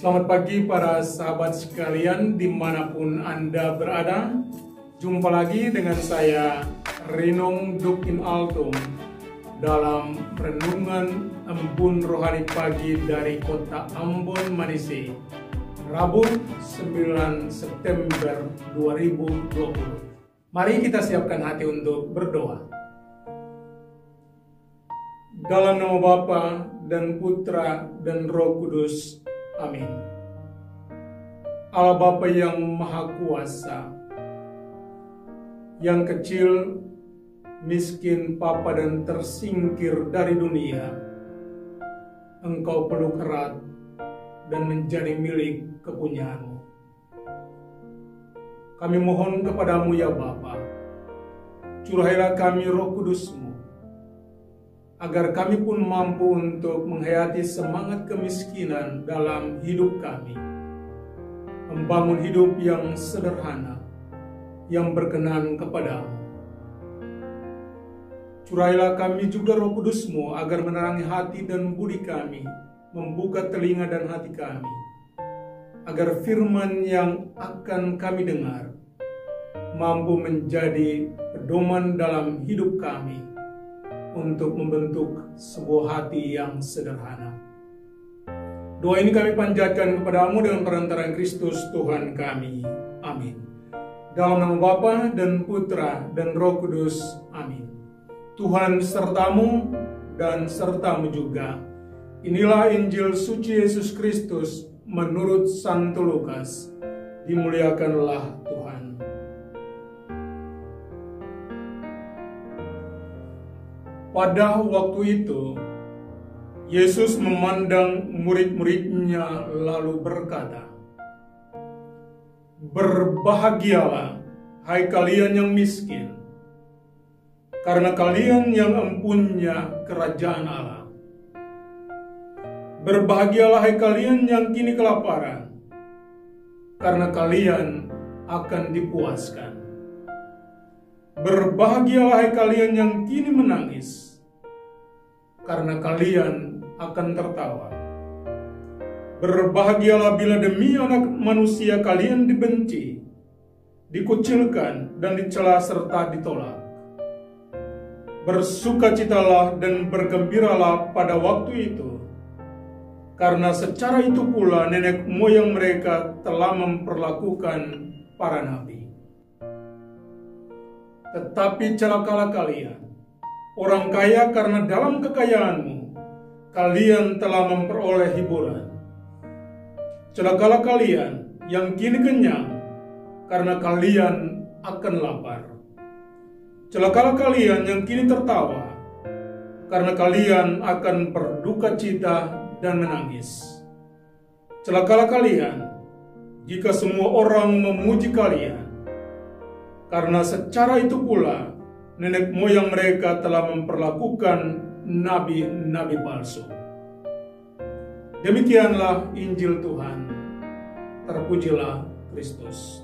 Selamat pagi para sahabat sekalian dimanapun Anda berada. Jumpa lagi dengan saya Rinong Dukin Altum dalam Renungan Embun Rohani Pagi dari Kota Ambon, Manise, Rabu 9 September 2020. Mari kita siapkan hati untuk berdoa. Dalam nama Bapa dan Putra dan Roh Kudus. Amin. Allah Bapa yang Maha Kuasa, yang kecil, miskin, papa dan tersingkir dari dunia, Engkau peluk erat dan menjadi milik kepunyaanmu. Kami mohon kepadamu ya Bapa, curahailah kami Roh Kudus-Mu, agar kami pun mampu untuk menghayati semangat kemiskinan dalam hidup kami, membangun hidup yang sederhana, yang berkenan kepadamu. Curahailah kami juga Roh Kudus-Mu agar menerangi hati dan budi kami, membuka telinga dan hati kami, agar firman yang akan kami dengar mampu menjadi pedoman dalam hidup kami, untuk membentuk sebuah hati yang sederhana. Doa ini kami panjatkan kepadamu dengan perantaraan Kristus Tuhan kami. Amin. Dalam nama Bapa dan Putra dan Roh Kudus. Amin. Tuhan sertamu dan sertamu juga. Inilah Injil suci Yesus Kristus menurut Santo Lukas. Dimuliakanlah Tuhan. Pada waktu itu, Yesus memandang murid-muridnya lalu berkata, "Berbahagialah, hai kalian yang miskin, karena kalian yang empunya kerajaan Allah. Berbahagialah, hai kalian yang kini kelaparan, karena kalian akan dipuaskan. Berbahagialah, hai kalian yang kini menangis, karena kalian akan tertawa. Berbahagialah bila demi Anak Manusia kalian dibenci, dikucilkan, dan dicela serta ditolak. Bersukacitalah dan bergembiralah pada waktu itu, karena secara itu pula nenek moyang mereka telah memperlakukan para nabi. Tetapi celakalah kalian, orang kaya, karena dalam kekayaanmu kalian telah memperoleh hiburan. Celakalah kalian yang kini kenyang, karena kalian akan lapar. Celakalah kalian yang kini tertawa, karena kalian akan berduka cita dan menangis. Celakalah kalian jika semua orang memuji kalian, karena secara itu pula nenek moyang mereka telah memperlakukan nabi-nabi palsu." Demikianlah Injil Tuhan. Terpujilah Kristus.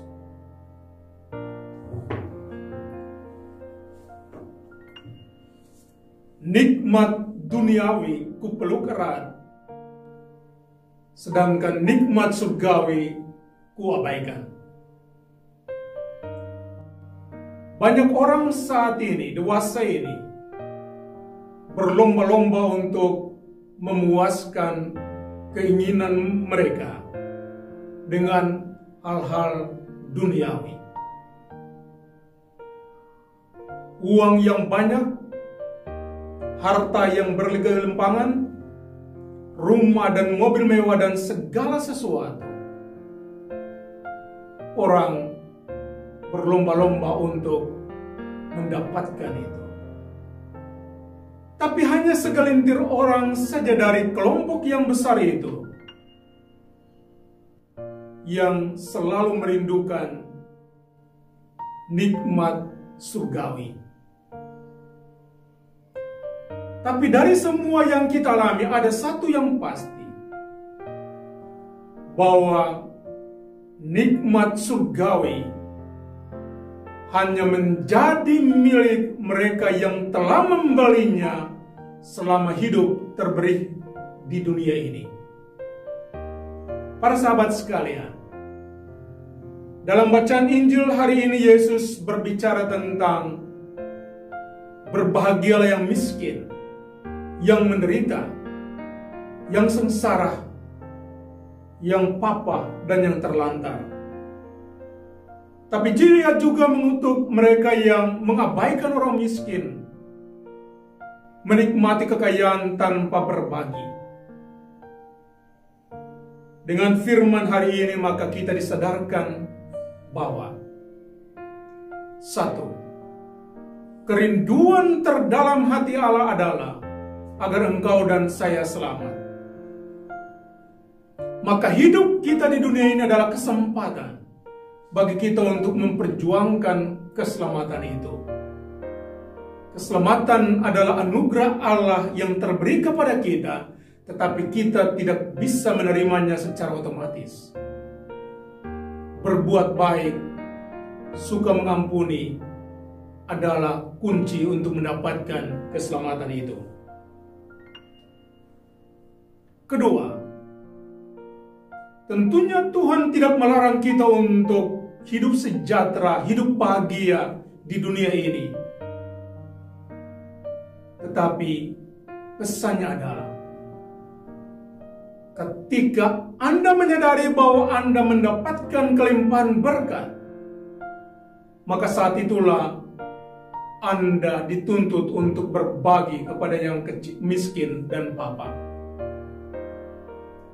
Nikmat duniawi ku peluk erat, sedangkan nikmat surgawi ku abaikan. Banyak orang saat ini, dewasa ini, berlomba-lomba untuk memuaskan keinginan mereka dengan hal-hal duniawi. Uang yang banyak, harta yang berlimpah-limpahan, rumah dan mobil mewah dan segala sesuatu. Orang berlomba-lomba untuk mendapatkan itu. Tapi hanya segelintir orang saja dari kelompok yang besar itu yang selalu merindukan nikmat surgawi. Tapi dari semua yang kita alami ada satu yang pasti, bahwa nikmat surgawi hanya menjadi milik mereka yang telah membelinya selama hidup terberi di dunia ini. Para sahabat sekalian, dalam bacaan Injil hari ini Yesus berbicara tentang berbahagialah yang miskin, yang menderita, yang sengsara, yang papa, dan yang terlantar. Tapi Dia juga mengutuk mereka yang mengabaikan orang miskin, menikmati kekayaan tanpa berbagi. Dengan firman hari ini maka kita disadarkan bahwa satu, kerinduan terdalam hati Allah adalah agar engkau dan saya selamat. Maka hidup kita di dunia ini adalah kesempatan bagi kita untuk memperjuangkan keselamatan itu. Keselamatan adalah anugerah Allah yang terberi kepada kita, tetapi kita tidak bisa menerimanya secara otomatis. Berbuat baik, suka mengampuni adalah kunci untuk mendapatkan keselamatan itu. Kedua, tentunya Tuhan tidak melarang kita untuk hidup sejahtera, hidup bahagia di dunia ini. Tetapi pesannya adalah ketika Anda menyadari bahwa Anda mendapatkan kelimpahan berkat, maka saat itulah Anda dituntut untuk berbagi kepada yang kecil, miskin, dan papa.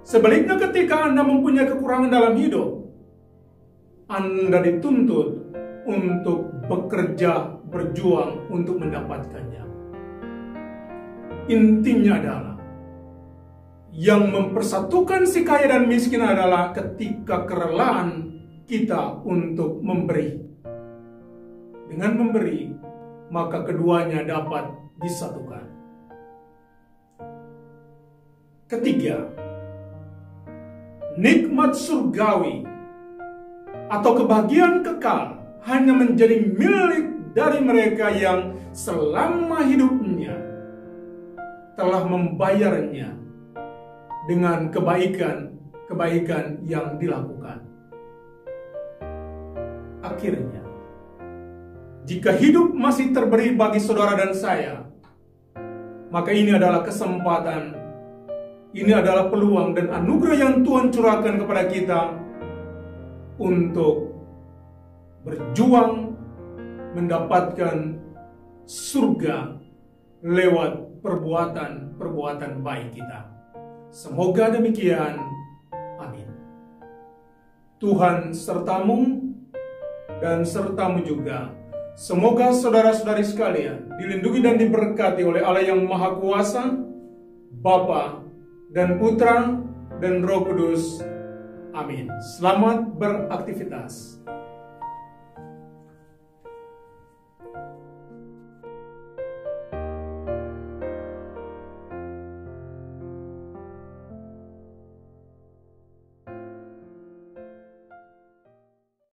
Sebaliknya ketika Anda mempunyai kekurangan dalam hidup, Anda dituntut untuk bekerja, berjuang untuk mendapatkannya. Intinya adalah yang mempersatukan si kaya dan miskin adalah ketika kerelaan kita untuk memberi. Dengan memberi, maka keduanya dapat disatukan. Ketiga, nikmat surgawi atau kebahagiaan kekal hanya menjadi milik dari mereka yang selama hidupnya telah membayarnya dengan kebaikan yang dilakukan. Akhirnya, jika hidup masih terberi bagi saudara dan saya, maka ini adalah kesempatan, ini adalah peluang dan anugerah yang Tuhan curahkan kepada kita untuk berjuang mendapatkan surga lewat perbuatan baik kita. Semoga demikian. Amin. Tuhan sertamu dan sertamu juga. Semoga saudara-saudari sekalian dilindungi dan diberkati oleh Allah yang Maha Kuasa, Bapa dan Putra dan Roh Kudus. Amin. Selamat beraktivitas.